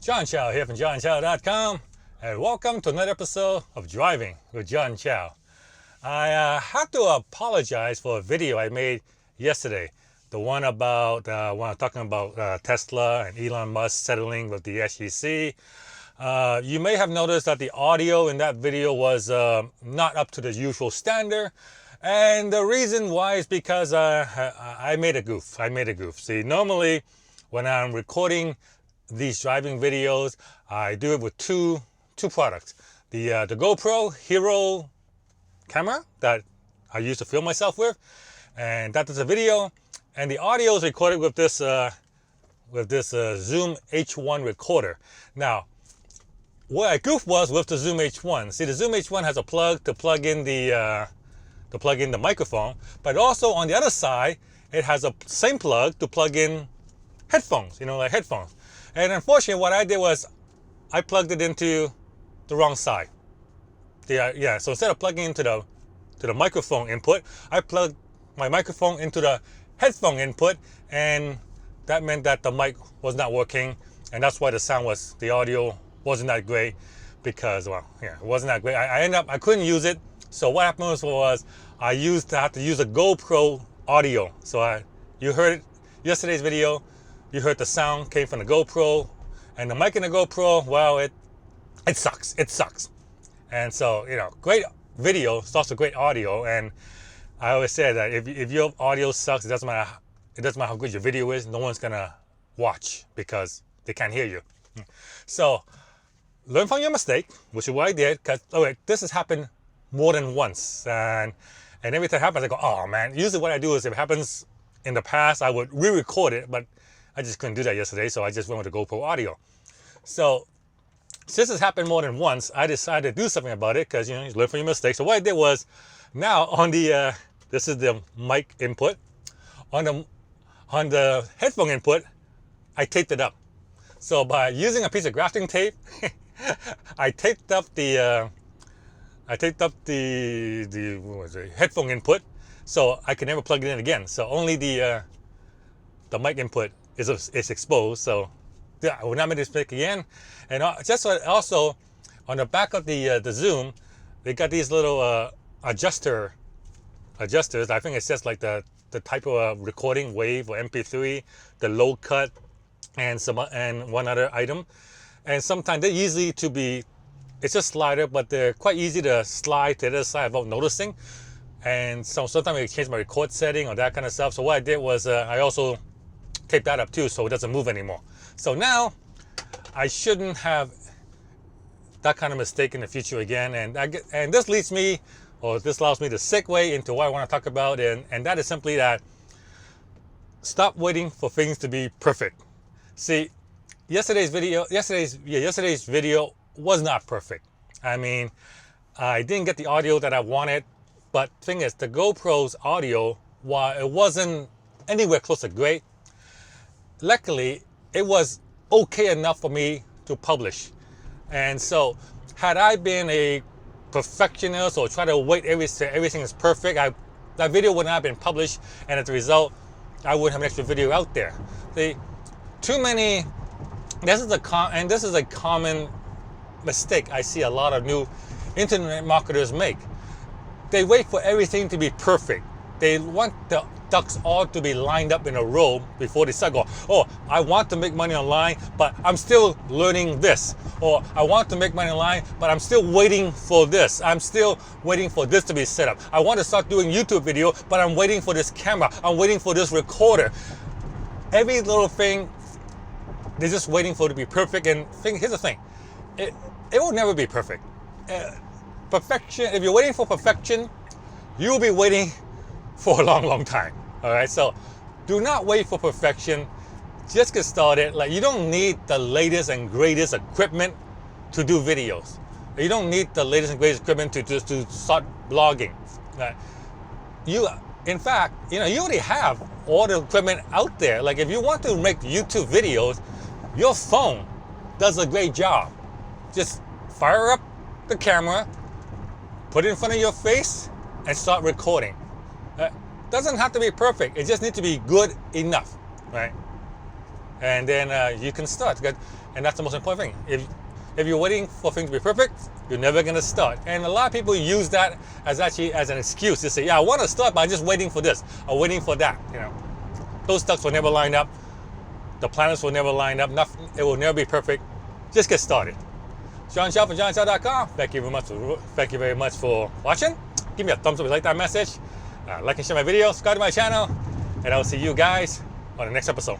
John Chow here from JohnChow.com, and welcome to another episode of Driving with John Chow. I have to apologize for a video I made yesterday, the one about when I'm talking about Tesla and Elon Musk settling with the SEC. You may have noticed that the audio in that video was not up to the usual standard, and the reason why is because I made a goof. See, normally when I'm recording these driving videos, I do it with two products. The GoPro Hero camera that I use to film myself with, and that is a video, and the audio is recorded with this Zoom H1 recorder. Now, what I goofed was with the Zoom H1. See, the Zoom H1 has a plug to plug in the microphone, but also on the other side, it has a same plug to plug in headphones. Like headphones. And unfortunately, what I did was I plugged it into the wrong side. So instead of plugging into the microphone input, I plugged my microphone into the headphone input, and that meant that the mic was not working, and that's why the audio wasn't that great, because it wasn't that great. I couldn't use it. So what happened was I had to use a GoPro audio. So you heard yesterday's video. You heard the sound came from the GoPro, and the mic in the GoPro, well, it sucks. It sucks. And so, great video starts with great audio. And I always say that if your audio sucks, it doesn't matter how good your video is. No one's gonna watch because they can't hear you. So learn from your mistake, which is what I did. Because this has happened more than once, and every time it happens, I go, oh man. Usually, what I do is if it happens in the past, I would re-record it, but I just couldn't do that yesterday, so I just went with the GoPro audio. So since it's happened more than once, I decided to do something about it, because you learn from your mistakes. So what I did was, now on the this is the mic input, on the headphone input, I taped it up. So by using a piece of grafting tape, I taped up the headphone input, so I could never plug it in again. So only the mic input is exposed. So I will not make this mistake again. And also on the back of the Zoom, they got these little adjusters. I think it's just like the type of recording, WAV or MP3, the low cut, and one other item. And sometimes they're easy to be. It's just slider, but they're quite easy to slide to the other side without noticing. And so sometimes I change my record setting or that kind of stuff. So what I did was I also tape that up too, so it doesn't move anymore. So now I shouldn't have that kind of mistake in the future again. And this allows me to segue into what I want to talk about, and that is simply that stop waiting for things to be perfect. See, yesterday's video was not perfect. I mean, I didn't get the audio that I wanted, but thing is, the GoPro's audio, while it wasn't anywhere close to great, luckily it was okay enough for me to publish. And so had I been a perfectionist or try to wait everything is perfect, that video would not have been published, and as a result, I wouldn't have an extra video out there. This is a common mistake I see a lot of new internet marketers make. They wait for everything to be perfect. They want the ducks all to be lined up in a row before they start going, oh, I want to make money online, but I'm still learning this. Or I want to make money online, but I'm still waiting for this. I'm still waiting for this to be set up. I want to start doing YouTube video, but I'm waiting for this camera. I'm waiting for this recorder. Every little thing, they're just waiting for it to be perfect. And here's the thing, it will never be perfect. Perfection, if you're waiting for perfection, you'll be waiting for a long, long time. All right, so do not wait for perfection. Just get started. Like, you don't need the latest and greatest equipment to do videos. You don't need the latest and greatest equipment to start blogging. In fact, you already have all the equipment out there. Like, if you want to make YouTube videos, your phone does a great job. Just fire up the camera, put it in front of your face, and start recording. Doesn't have to be perfect. It just needs to be good enough, right? And then you can start. And that's the most important thing. If you're waiting for things to be perfect, you're never gonna start. And a lot of people use that as an excuse to say, yeah, I want to start, but I'm just waiting for this or waiting for that. Those ducks will never line up. The planets will never line up. Nothing, it will never be perfect. Just get started. John Chow from johnchow.com. Thank you very much for watching. Give me a thumbs up if you like that message. Like and share my video. Subscribe to my channel. And I will see you guys on the next episode.